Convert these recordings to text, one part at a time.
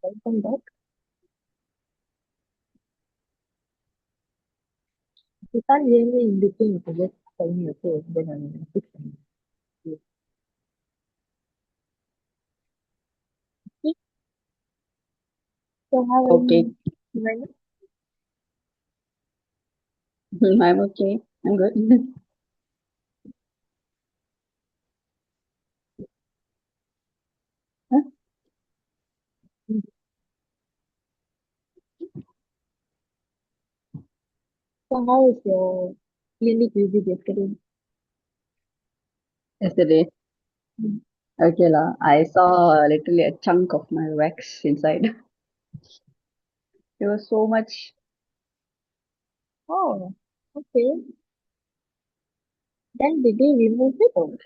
Welcome back. You can't hear me in between, so just tell me okay, then I'm fix it. So how are Okay, you? Right? I'm okay. I'm good. Huh? So how is your clinic visit yesterday? Yesterday, Mm. okay lah. I saw literally a chunk of my wax inside. There was so much. Oh, okay. Then did they remove it or?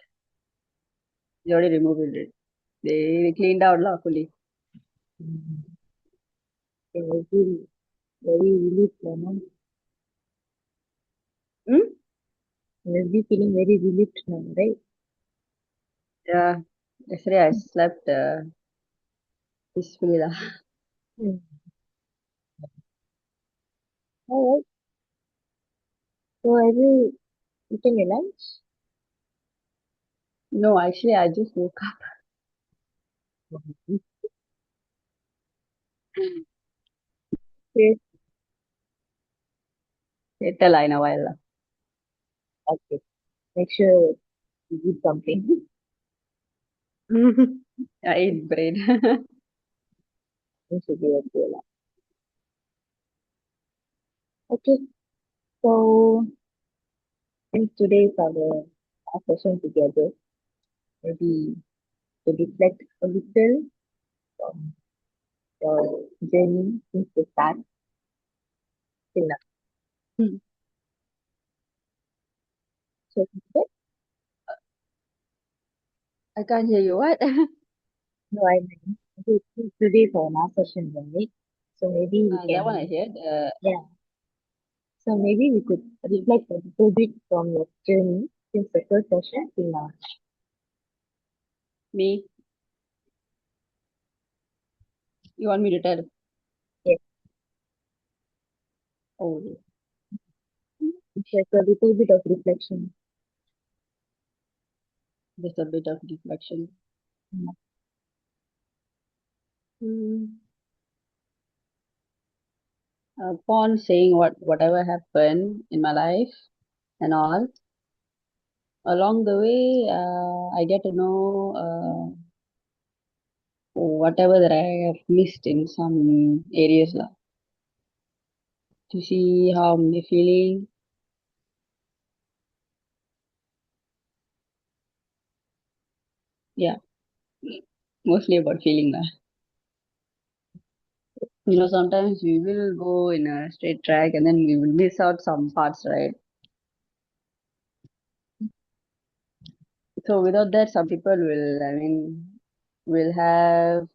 They already removed it. They cleaned out lah fully. Mm. They will feel very relieved, you know. Hmm? They will be feeling very relieved now, right? Yeah. Yesterday I slept peacefully lah. Mm. All right. So have you eaten your lunch? No, actually I just woke up. Mhm. Okay. Later lah in a while lah. Okay. Make sure you eat something. I ate bread. It should be okay. Lah. Okay. So since today is our last session together, maybe to reflect a little on your journey since the start till now. So that, I can't hear you. What? no, I mean, okay, since today is our last session, right? So maybe we That one I can, heard. yeah. So maybe we could reflect a little bit from your journey since the first session till now. Me. You want me to tell? Yes, Oh, just a little bit of reflection. just a bit of reflection. Mm. Hmm. Upon saying whatever happened in my life and all, along the way, I get to know whatever that I have missed in some areas lah, to see how I'm feeling. Yeah, mostly about feeling lah. Sometimes we will go in a straight track and then we will miss out some parts, right? So without that, some people will, will have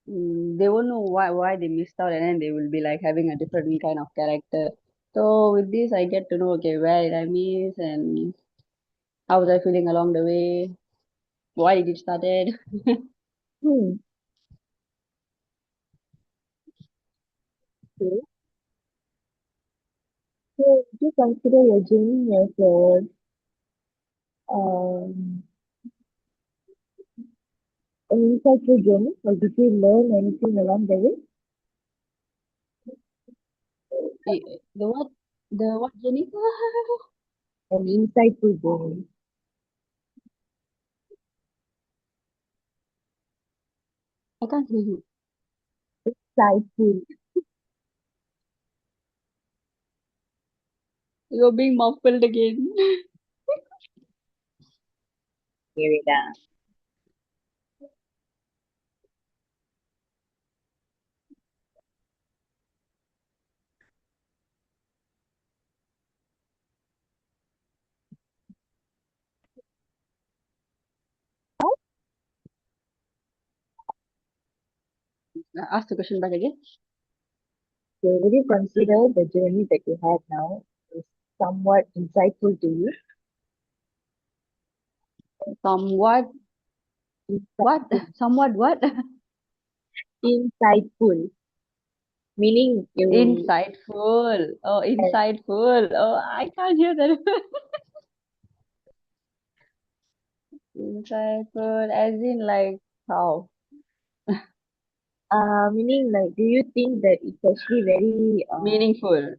they won't know why they missed out, and then they will be like having a different kind of character. So with this I get to know, okay, where did I miss and how was I feeling along the way, why did it started. Hmm. Okay. So do you consider your journey as um, an insightful journey, or did you learn anything along the way? The what journey? An insightful journey. I can't hear you. Insightful. You're being muffled again. Here it is. Ask the question back again. So would you consider the journey that you have now is somewhat insightful to you? Somewhat. What? Insightful. Somewhat what? Insightful. Meaning you Insightful. Oh, uh, insightful. Oh, I can't hear that. Insightful, as in like how? meaning like do you think that it's actually very Meaningful.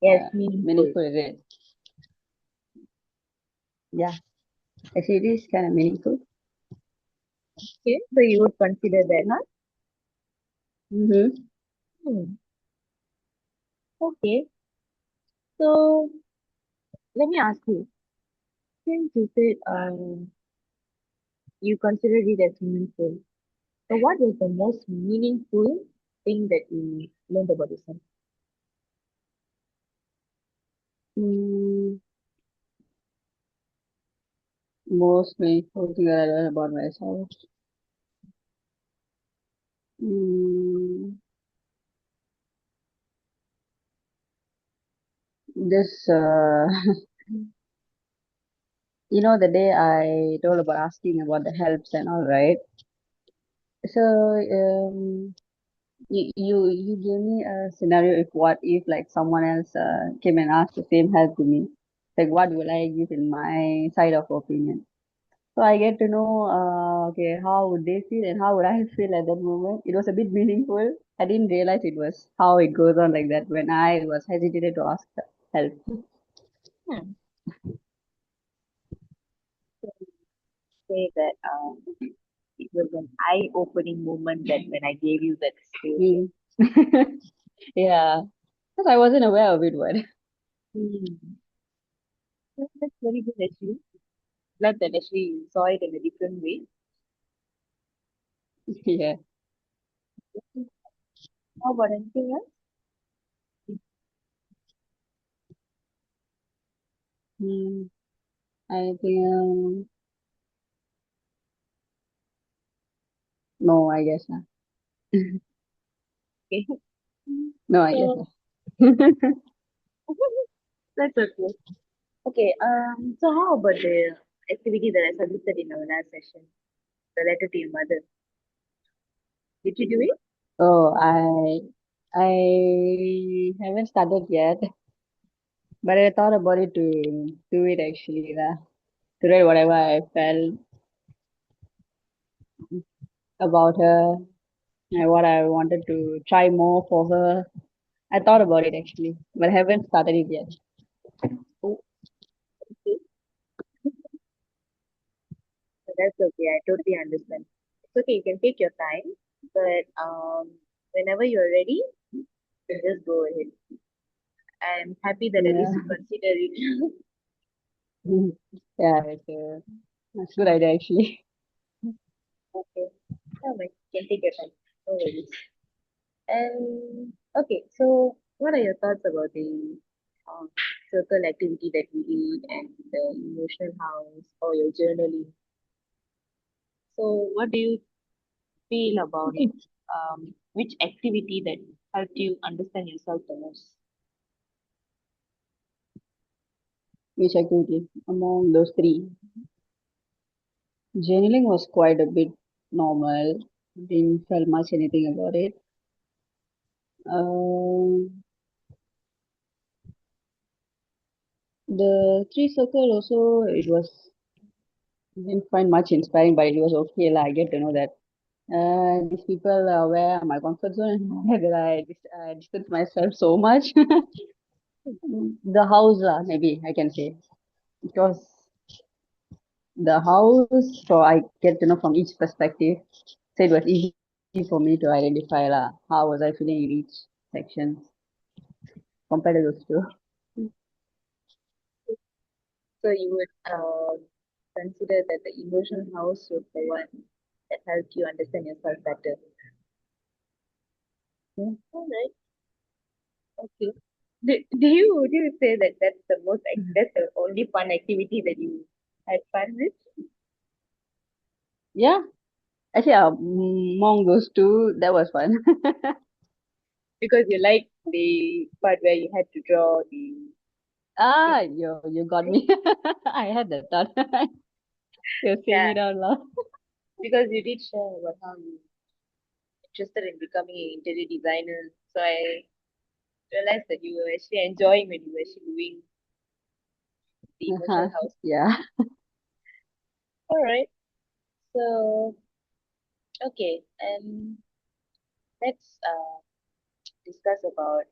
yes Yeah, meaningful? meaningful it is. Yeah, actually it is kind of meaningful. Okay, so you would consider that, huh? Mm-hmm. Hmm. Okay. So let me ask you, since you said you considered it as meaningful, so what was the most meaningful thing that you learned about yourself? Mm, most meaningful thing that I learned about myself. Mm, this, the day I told about asking about the helps and all, right? So, you gave me a scenario if what if like someone else came and asked the same help to me, like what will I give in my side of opinion? So I get to know, okay, how would they feel and how would I feel at that moment. It was a bit meaningful. I didn't realize it was how it goes on like that when I was hesitated to ask help. Hmm. So say that it was an eye-opening moment that when I gave you that space. Mm. Yeah, because I wasn't aware of it. What? Hmm. That's very good actually. Glad that actually you saw it in a different way. Yeah. How about anything else? Mm. I think no, I guess not. Okay. No, I guess So not. that's okay. Okay, so how about the activity that I suggested in our last session, the letter to your mother? Did you do it? Oh, I haven't started yet, but I thought about it to do it actually, to write whatever I felt about her and what I wanted to try more for her. I thought about it actually, but I haven't started it yet. Oh, okay. So that's okay. I totally understand. It's okay. You can take your time, but whenever you're ready, you just go ahead. I'm happy that at least Yeah, you consider it. yeah, that's a good idea actually. Okay. Yeah, but you can take your time. No worries. And okay, so what are your thoughts about the um, circle activity that we did and the emotional house or your journaling? So, what do you feel about it? Which activity that helped you understand yourself the most? Which activity among those three? Journaling was quite a bit normal. Didn't feel much anything about it. The three circle also it was didn't find much inspiring, but it was okay lah. I get to know that these people are where my comfort zone and that I distance myself so much. The house lah, maybe I can say because the house, so I get to know from each perspective. So it was easy for me to identify lah how was I feeling in each section compared to those two. So, you would consider that the emotional house was the one that helped you understand yourself better. Yeah. All right. Okay. Do you say that that's the that's the only fun activity that you had fun with? Yeah, actually, among those two, that was fun. Because you like the part where you had to draw the Ah, you got me. I had that thought. You're saying yeah. it out loud. because you did share about how you interested in becoming an interior designer. So I realized that you were actually enjoying when you were actually doing the emotional house. Yeah. All right. So okay, and let's discuss about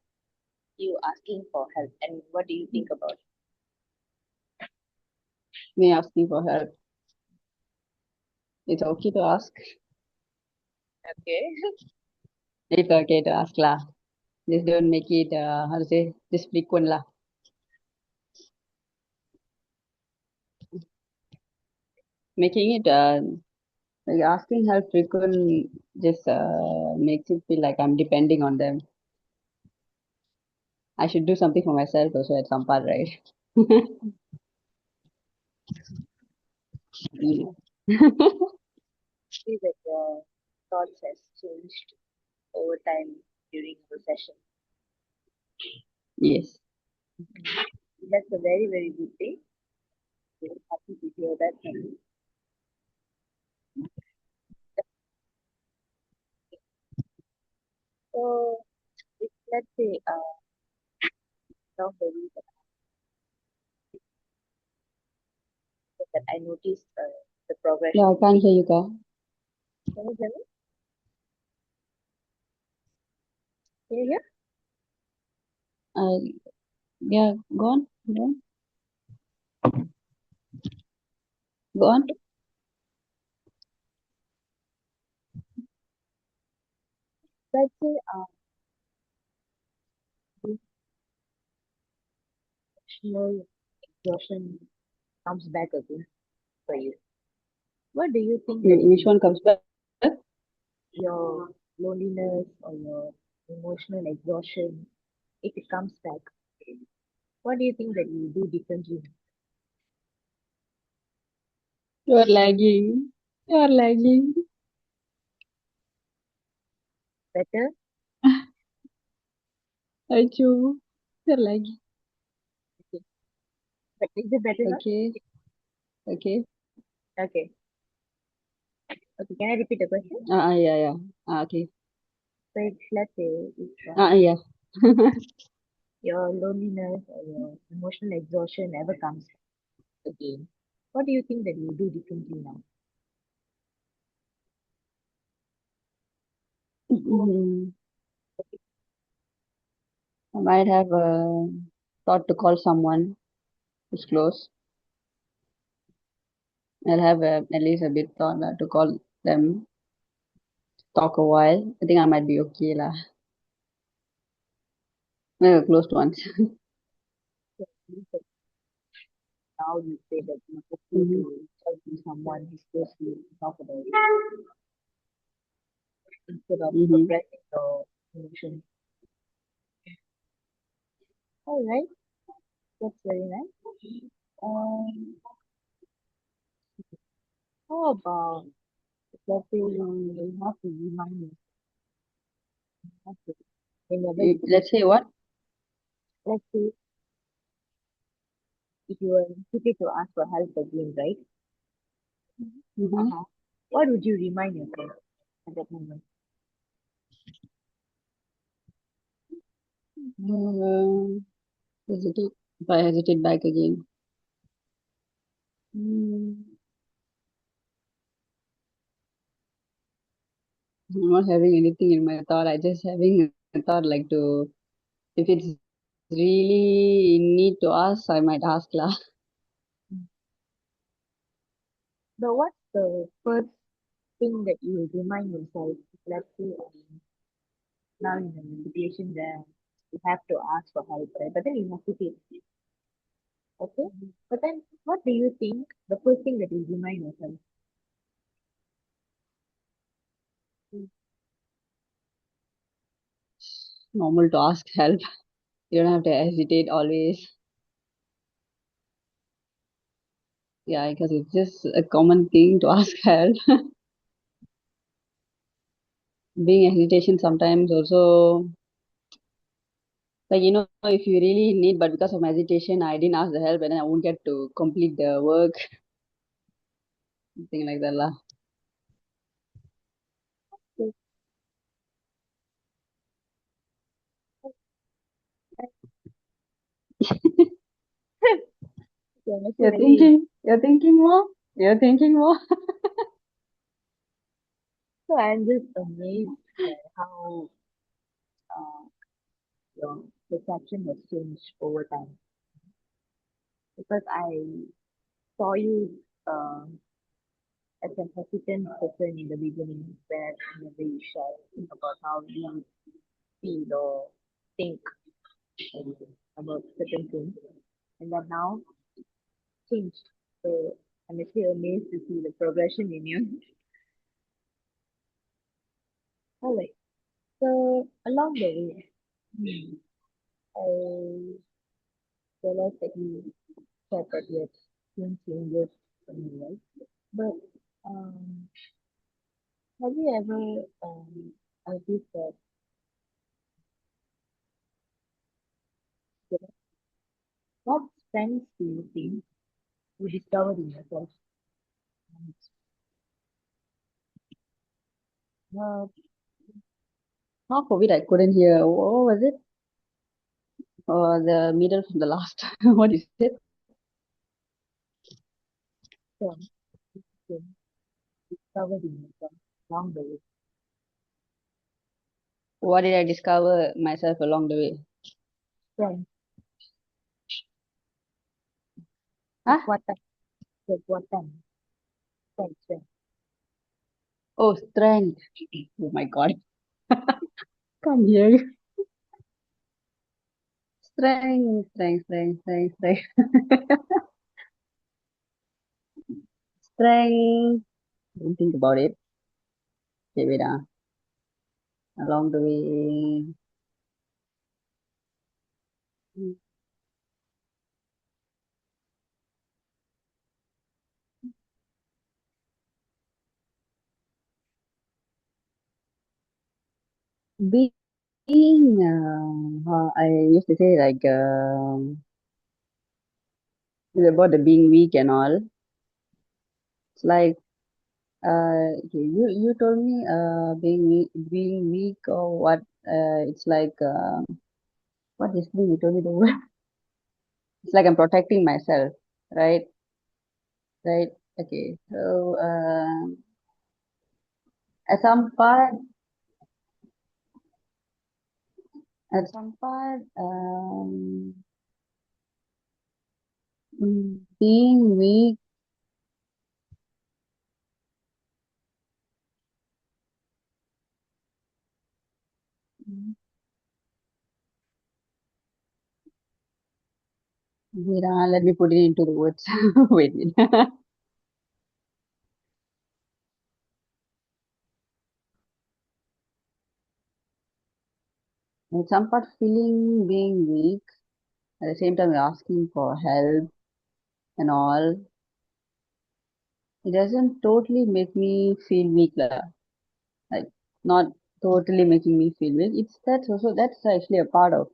you asking for help and what do you think about Me asking for help. It's okay to ask. it? Okay. It's okay to ask lah. Just don't make it how to say just frequent lah. Making it like asking help frequent just makes it feel like I'm depending on them. I should do something for myself also at some part, right? Yeah. See that your thoughts has changed over time during the session. Yes. That's a very, very good thing. We're happy to hear that from you. So if let's say now the week that I noticed the Yeah, I progression. can't hear you, Ka. Can you hear me? Can you hear? Uh, yeah, go on, go on, go on. Let's say the emotional exhaustion comes back again for you. What do you think that Which you one comes back? your loneliness or your emotional exhaustion, if it comes back, what do you think that you do differently? You are lagging. You are lagging. Better? Achoo. You are lagging. Okay. But is it better now? Okay, okay. Okay. Okay. Can I repeat the question? Yeah, yeah. Okay. So it's, let's say if Yeah. your loneliness or your emotional exhaustion ever comes again, what do you think that you do differently now? Mhm. I might have thought to call someone who's close. I'll have at least a bit thought to call them, talk a while. I think I might be okay lah. Maybe close ones. So you said now you say that you're okay Mm-hmm. to talk to someone who's close to you to talk about it instead of Mm-hmm. suppressing your emotions. All right, that's very nice. Um, how about let's say you have to remind yourself to- whenever you Let's say what? let's say if you were hesitate to ask for help again, right? Mm-hmm. Uh-huh. What would you remind yourself at that moment? Hesitate. If I hesitate back again. Mm, I'm not having anything in my thought. I just having a thought like to, if it's really need to ask, I might ask lah. But what's the first thing that you will remind yourself? Let's say now in a situation where you have to ask for help, right? But then you hesitate, okay? But then what do you think the first thing that you remind yourself? Normal to ask help. You don't have to hesitate always. Yeah, because it's just a common thing to ask help. Being hesitation sometimes also, like, if you really need, but because of my hesitation, I didn't ask the help and then I won't get to complete the work, something like that lah. So I'm actually very, You're thinking more. You're thinking more. so I'm just amazed at how uh, your perception has changed over time. Because I saw you as an hesitant person in the beginning, where whenever you share about how you feel or think about certain things, and that now changed. So I'm actually amazed to see the progression in you. Alright, so along the way, I realized that you said that you had seen changes in your life. But have you ever noticed that you know, what strengths do you think you discovered in yourself? Uh, Half of it I couldn't hear. What was it? The middle from the last. What is it? strengths you discovered in yourself along the way. What did I discover myself along the way? Strengths, Huh? at what time, strength. Oh, strength. Oh my God. Come here. Strength. Strength. Don't think about it. Okay, wait. Along the way. Being, I used to say like, about the being weak and all. It's like, okay, you told me, being weak or what? It's like, what is being? You told me the word. It's like I'm protecting myself, right? Right. Okay. So, at some part, being weak, wait, let me put it into the words. Wait. At some part, feeling being weak, at the same time, asking for help and all, it doesn't totally make me feel weak, lah. Like, not totally making me feel weak. That's actually a part of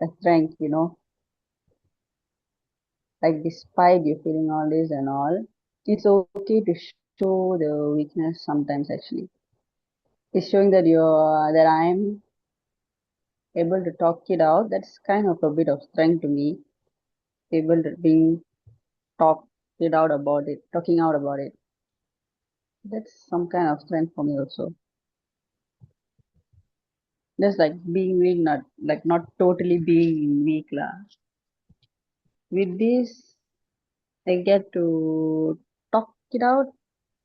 the strength, like despite you feeling all this and all, it's okay to show the weakness sometimes actually. It's showing that I'm able to talk it out. That's kind of a bit of strength to me. Able to being talk it out about it, talking out about it. That's some kind of strength for me also. Just like being weak, not totally being weak lah. With this, I get to talk it out.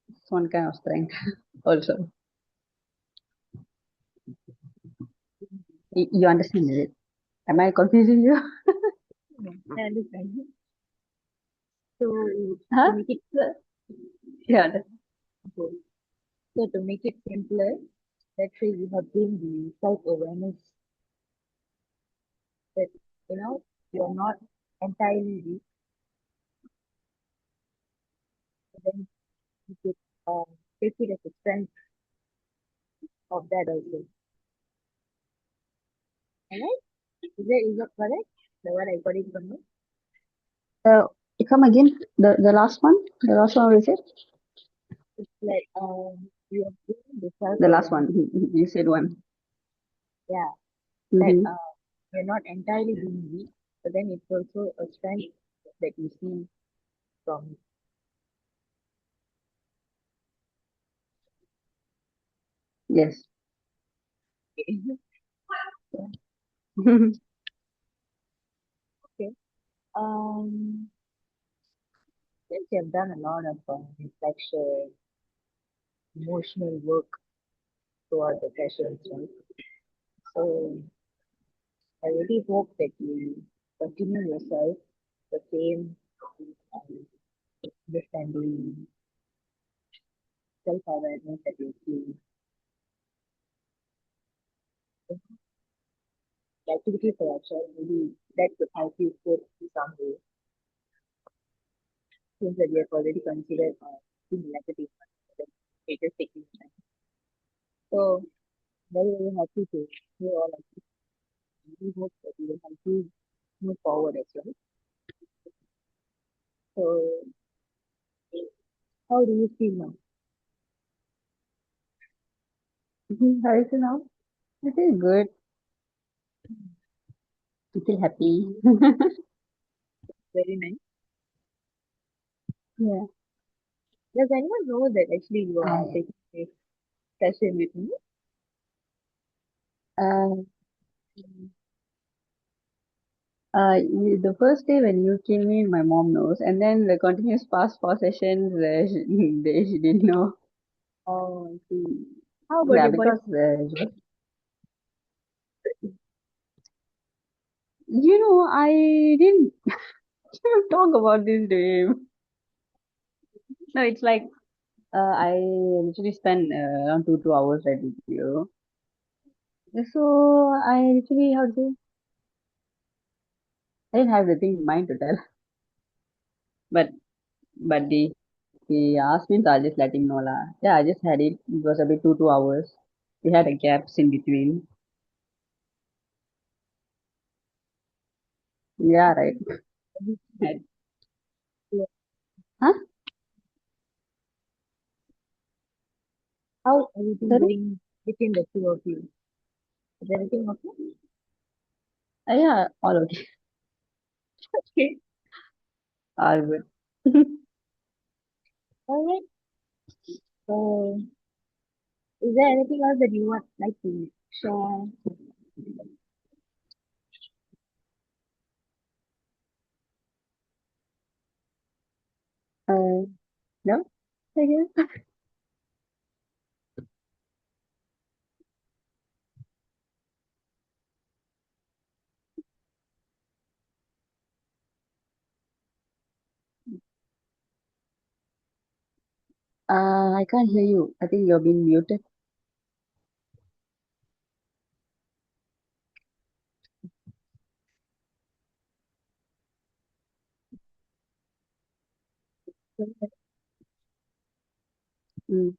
It's one kind of strength also. You understand it? Am I confusing you? I understand. So to Huh? make it Yeah. simple, so to make it simpler, let's say you have gained the self-awareness that you're not entirely weak, then you could take it as a strength of that also. Alright? Is that correct? The what I got it from you? Uh, Come again. The last one. The last one was it? It's like you have gained the The last one. self-awareness, You said one. yeah, that Mm-hmm. you're not entirely being weak, but then it's also a strength that you see. from Yes. it. Okay. Um, since you've done a lot of reflection, emotional work throughout the sessions, right? So I really hope that you continue yourself the same understanding, self-awareness that you feel. The activity for yourself, maybe that could help you cope in some way, since that you have already considered being negative, then it is taking time. So very, very happy to hear all of this. We hope that you will help you move forward as well. So how do you feel now? How is it now? I feel good. I feel happy. Very nice. Yeah. Does anyone know that actually you are I, taking this session with me? uh, the first day when you came in, my mom knows, and then the continuous past four sessions, she didn't know. Oh, I see. How about Yeah, your boyfriend? because I didn't talk about this to him. No, it's like I literally spent around 2 hours right with you. So I literally, how to say, I didn't have the thing in mind to tell, but but he asked me, so I just let him know lah. Yeah, I just had it. It was a bit 2 hours. We had a gaps in between. Yeah, right. Had- Huh? How everything Sorry? going between the two of you? Is everything okay? Yeah, all okay. Okay. All good. All right. So, is there anything else that you would like to share? Uh, no, I guess. I can't hear you. I think you're being muted. Mm.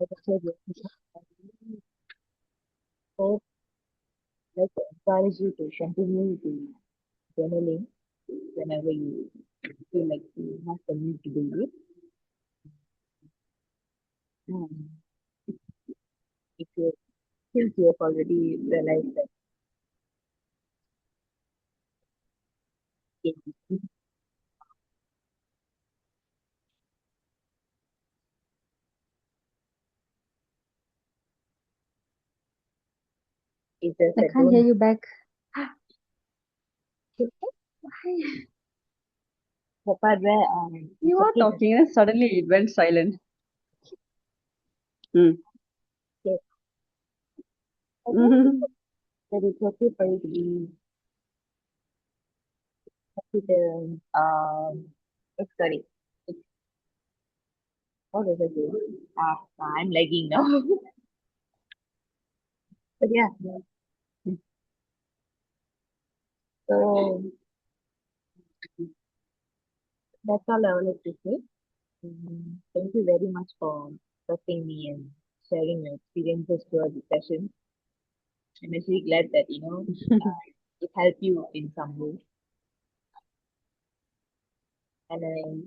Like I said, I really hope, like, to encourage you to continue to journaling whenever you feel like you have the need to do it. Um, if you since you have already realized that it is just I that can't hear don't you back. Why? the part where You it's are okay that talking and suddenly it went silent. Mm. okay, I don't think Mhm. that it's okay for you to be happy to sorry. It's, what does it do? I'm lagging now. But yeah, so that's all I would like to say. Thank you very much for trusting me and sharing your experiences throughout the session. I'm actually glad that it helped you in some way, and I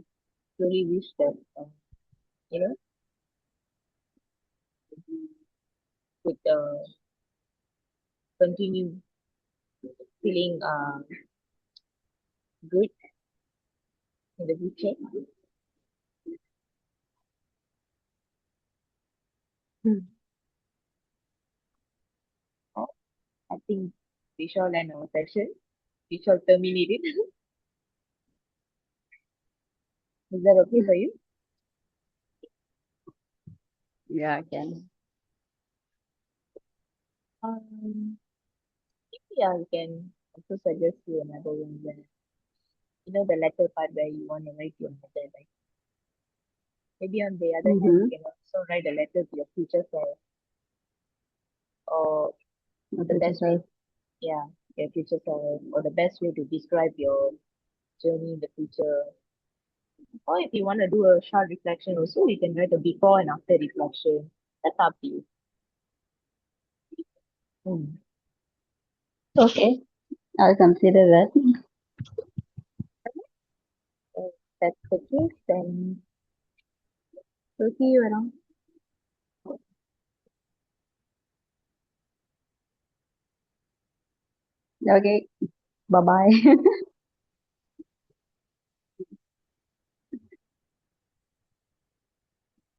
truly wish that you know you could continue feeling good in the future? Hmm. Oh, I think we shall end our session. We shall terminate it. Is that okay for you? Yeah, I can. Um, yeah, you can also suggest you another one where, the letter part where you want to write your letter, like maybe on the other hand, you Mm-hmm. can also write a letter to your future self, or the Okay, best way, so yeah, your future self, or the best way to describe your journey in the future. Or if you want to do a short reflection also, you can write a before and after reflection. That's up to you. Hmm. okay, I'll consider that. If that's the case, then we'll see you around. Okay, bye bye.